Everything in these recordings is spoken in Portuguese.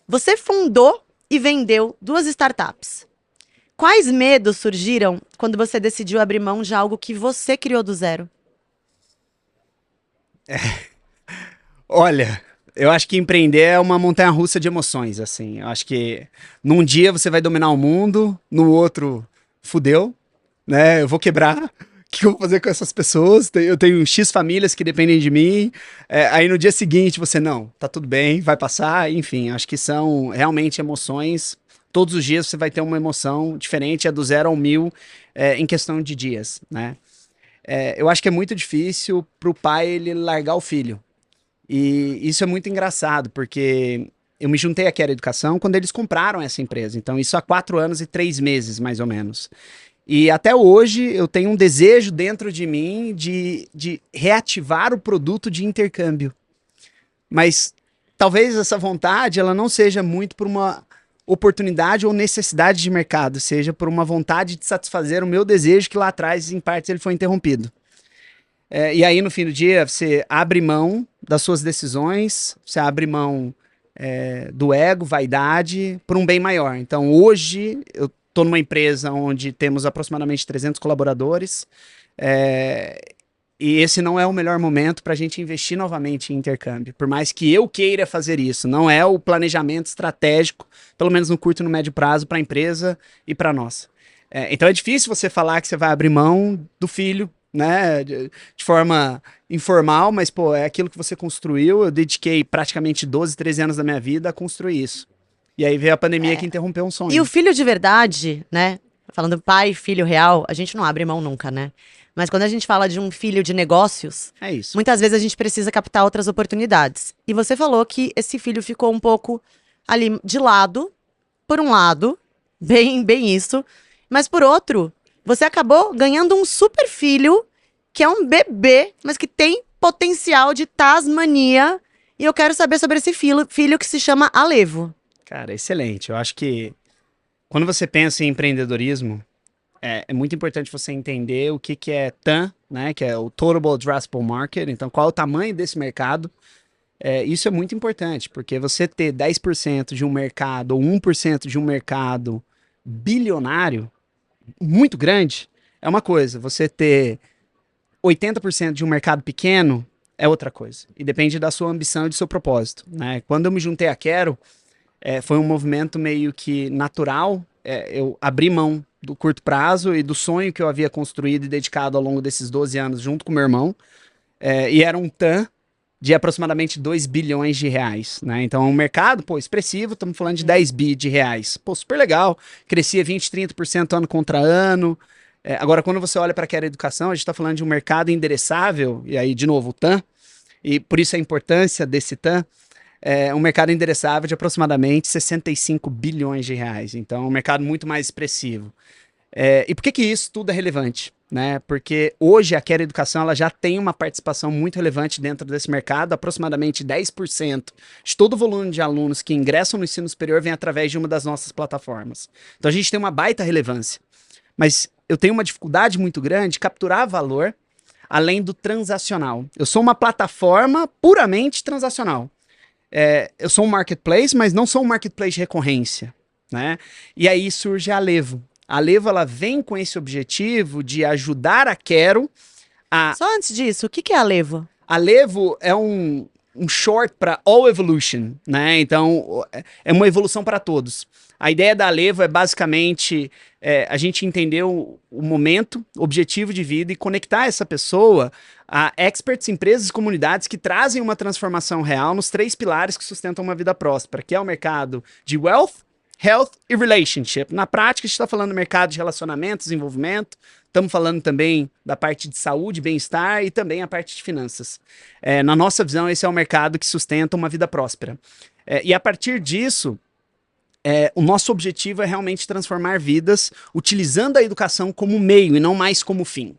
Você fundou e vendeu 2 startups. Quais medos surgiram quando você decidiu abrir mão de algo que você criou do zero? Olha, eu acho que empreender é uma montanha-russa de emoções, assim. Eu acho que num dia você vai dominar o mundo, no outro, fudeu, né? Eu vou quebrar. O que eu vou fazer com essas pessoas? Eu tenho X famílias que dependem de mim. Aí no dia seguinte você, não, tá tudo bem, vai passar. Enfim, acho que são realmente emoções. Todos os dias você vai ter uma emoção diferente, é do 0 ao 1000, em questão de dias, né? Eu acho que é muito difícil pro pai ele largar o filho. E isso é muito engraçado, porque eu me juntei à Quero Educação quando eles compraram essa empresa. Então, isso há 4 anos e 3 meses, mais ou menos. E até hoje eu tenho um desejo dentro de mim de reativar o produto de intercâmbio. Mas talvez essa vontade ela não seja muito por uma oportunidade ou necessidade de mercado, seja por uma vontade de satisfazer o meu desejo que lá atrás, em partes, ele foi interrompido. E aí, no fim do dia, você abre mão das suas decisões, você abre mão do ego, vaidade, por um bem maior. Então, hoje, eu estou numa empresa onde temos aproximadamente 300 colaboradores, é, e esse não é o melhor momento para a gente investir novamente em intercâmbio. Por mais que eu queira fazer isso, não é o planejamento estratégico, pelo menos no curto e no médio prazo, para a empresa e para nós. Então é difícil você falar que você vai abrir mão do filho, né, de forma informal, mas, pô, é aquilo que você construiu. Eu dediquei praticamente 12, 13 anos da minha vida a construir isso. E aí veio a pandemia que interrompeu um E o sonho. filho de verdade, né? Falando pai, filho real, a gente não abre mão nunca, né? Mas quando a gente fala de um filho de negócios, É isso. muitas vezes a gente precisa captar outras oportunidades. E você falou que esse filho ficou um pouco ali de lado, por um lado, bem isso, mas por outro, você acabou ganhando um super filho que é um bebê, mas que tem potencial de Tasmania. E eu quero saber sobre esse filho que se chama Alevo. Cara, excelente. Eu acho que quando você pensa em empreendedorismo, é muito importante você entender o que é TAM, né? Que é o Total Addressable Market. Então, qual é o tamanho desse mercado? Isso é muito importante, porque você ter 10% de um mercado ou 1% de um mercado bilionário, muito grande, é uma coisa. Você ter 80% de um mercado pequeno é outra coisa. E depende da sua ambição e do seu propósito, né? Quando eu me juntei à Quero, foi um movimento meio que natural. Eu abri mão do curto prazo e do sonho que eu havia construído e dedicado ao longo desses 12 anos junto com meu irmão. E era um TAM de aproximadamente 2 bilhões de reais, né? Então, é um mercado, pô, expressivo, estamos falando de 10 bi de reais. Pô, super legal. Crescia 20, 30% ano contra ano. Agora, quando você olha para a Quero Educação, a gente está falando de um mercado endereçável, e aí, de novo, o TAM, e por isso a importância desse TAM, um mercado endereçável de aproximadamente 65 bilhões de reais. Então, é um mercado muito mais expressivo. E por que isso tudo é relevante? Né? Porque hoje a Quero Educação ela já tem uma participação muito relevante dentro desse mercado, aproximadamente 10% de todo o volume de alunos que ingressam no ensino superior vem através de uma das nossas plataformas. Então a gente tem uma baita relevância. Mas eu tenho uma dificuldade muito grande de capturar valor além do transacional. Eu sou uma plataforma puramente transacional. Eu sou um marketplace, mas não sou um marketplace de recorrência, né? E aí surge a Alevo. A Alevo ela vem com esse objetivo de ajudar a Quero a... Só antes disso, o que é Alevo? Alevo é um short para All Evolution, né? Então, é uma evolução para todos. A ideia da Alevo é basicamente a gente entender o momento, o objetivo de vida e conectar essa pessoa a experts, empresas e comunidades que trazem uma transformação real nos 3 pilares que sustentam uma vida próspera, que é o mercado de wealth, health e relationship. Na prática, a gente está falando do mercado de relacionamento, desenvolvimento, estamos falando também da parte de saúde, bem-estar e também a parte de finanças. Na nossa visão, esse é o mercado que sustenta uma vida próspera. E a partir disso, o nosso objetivo é realmente transformar vidas utilizando a educação como meio e não mais como fim.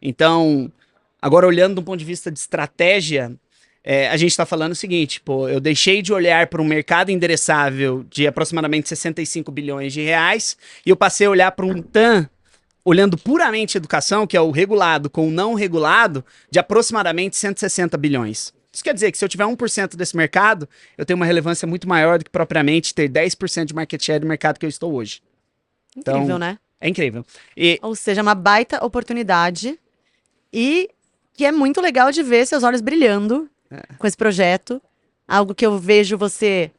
Então, agora olhando do ponto de vista de estratégia, a gente está falando o seguinte, pô, eu deixei de olhar para um mercado endereçável de aproximadamente 65 bilhões de reais e eu passei a olhar para um TAM, olhando puramente educação, que é o regulado com o não regulado, de aproximadamente 160 bilhões. Isso quer dizer que se eu tiver 1% desse mercado, eu tenho uma relevância muito maior do que propriamente ter 10% de market share do mercado que eu estou hoje. Incrível, Então, né? É incrível. E Ou seja, uma baita oportunidade e que é muito legal de ver seus olhos brilhando com esse projeto. Algo que eu vejo você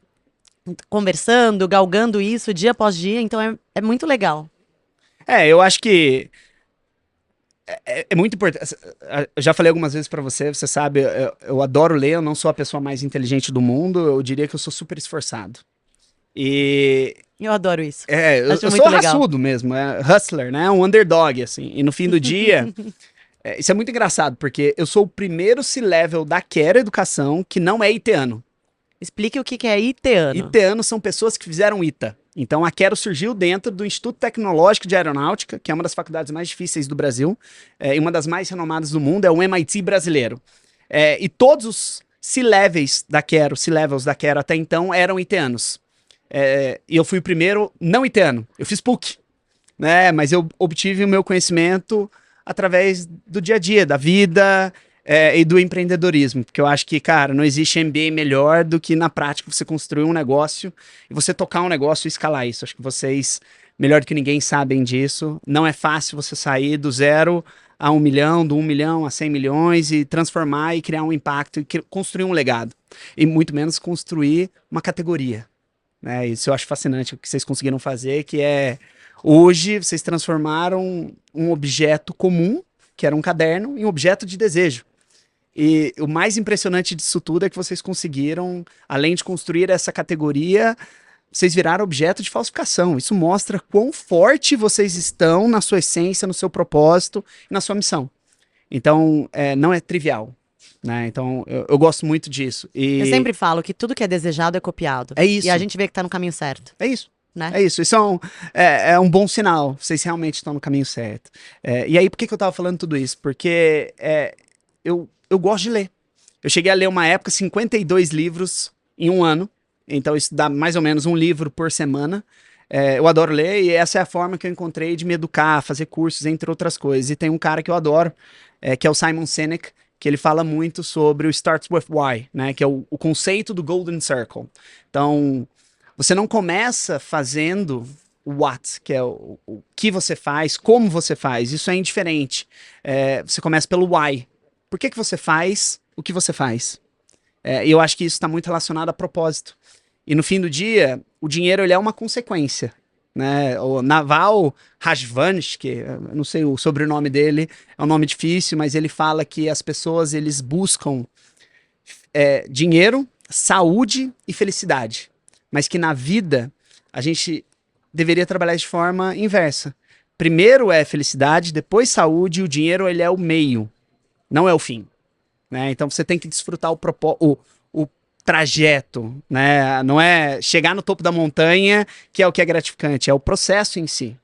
conversando, galgando isso dia após dia, então é muito legal. eu acho que é muito importante. Eu já falei algumas vezes pra você, você sabe, eu adoro ler, eu não sou a pessoa mais inteligente do mundo, eu diria que eu sou super esforçado. E Eu adoro isso. eu Acho muito sou legal. raçudo mesmo, hustler, né? Um underdog, assim. E no fim do dia, isso é muito engraçado, porque eu sou o primeiro C-level da Quero Educação que não é iteano. Explique o que é iteano. Iteanos são pessoas que fizeram ITA. Então a Quero surgiu dentro do Instituto Tecnológico de Aeronáutica, que é uma das faculdades mais difíceis do Brasil, e uma das mais renomadas do mundo, é o MIT brasileiro. E todos os C-levels da Quero até então eram iteanos. E eu fui o primeiro não iteano. Eu fiz PUC, né? Mas eu obtive o meu conhecimento através do dia a dia, da vida e do empreendedorismo. Porque eu acho que, cara, não existe MBA melhor do que na prática você construir um negócio e você tocar um negócio e escalar isso. Acho que vocês, melhor do que ninguém, sabem disso. Não é fácil você sair do 0 a 1 milhão, do 1 milhão a 100 milhões e transformar e criar um impacto e construir um legado. E muito menos construir uma categoria. Isso eu acho fascinante o que vocês conseguiram fazer, que hoje vocês transformaram um objeto comum, que era um caderno, em um objeto de desejo. E o mais impressionante disso tudo é que vocês conseguiram, além de construir essa categoria, vocês viraram objeto de falsificação. Isso mostra quão forte vocês estão na sua essência, no seu propósito e na sua missão. Então, não é trivial. Então, eu gosto muito disso. Eu sempre falo que tudo que é desejado é copiado. É isso. E a gente vê que tá no caminho certo. É isso. Né? É isso. Isso é um bom sinal. Vocês realmente estão no caminho certo. E aí, por que eu tava falando tudo isso? Porque eu gosto de ler. Eu cheguei a ler uma época 52 livros em um ano. Então, isso dá mais ou menos um livro por semana. Eu adoro ler e essa é a forma que eu encontrei de me educar, fazer cursos, entre outras coisas. E tem um cara que eu adoro, que é o Simon Sinek, que ele fala muito sobre o Starts With Why, né? Que é o conceito do Golden Circle. Então, você não começa fazendo o what, que é o que você faz, como você faz. Isso é indiferente. Você começa pelo why. Por que você faz o que você faz? E eu acho que isso está muito relacionado a propósito. E no fim do dia, o dinheiro ele é uma consequência. Né? O Naval Rajvansh, que eu não sei o sobrenome dele, é um nome difícil, mas ele fala que as pessoas eles buscam dinheiro, saúde e felicidade. Mas que na vida a gente deveria trabalhar de forma inversa. Primeiro é felicidade, depois saúde, e o dinheiro ele é o meio, não é o fim. Né? Então você tem que desfrutar o trajeto, né? Não é chegar no topo da montanha que é o que é gratificante, é o processo em si.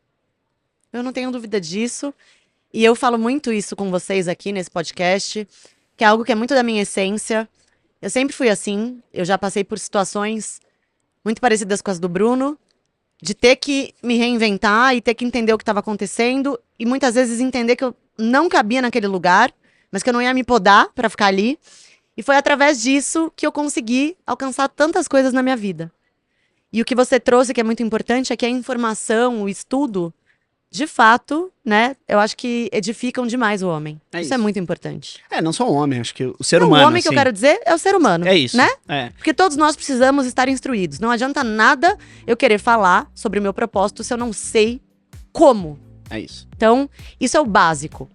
Eu não tenho dúvida disso. E eu falo muito isso com vocês aqui nesse podcast, que é algo que é muito da minha essência. Eu sempre fui assim, eu já passei por situações muito parecidas com as do Bruno, de ter que me reinventar e ter que entender o que estava acontecendo e muitas vezes entender que eu não cabia naquele lugar, mas que eu não ia me podar para ficar ali. E foi através disso que eu consegui alcançar tantas coisas na minha vida. E o que você trouxe, que é muito importante, é que a informação, o estudo, de fato, né, eu acho que edificam demais o homem. Isso é muito importante. Não só o homem, acho que o ser humano. O homem que eu quero dizer é o ser humano. É isso. Né? Porque todos nós precisamos estar instruídos. Não adianta nada eu querer falar sobre o meu propósito se eu não sei como. É isso. Então, isso é o básico.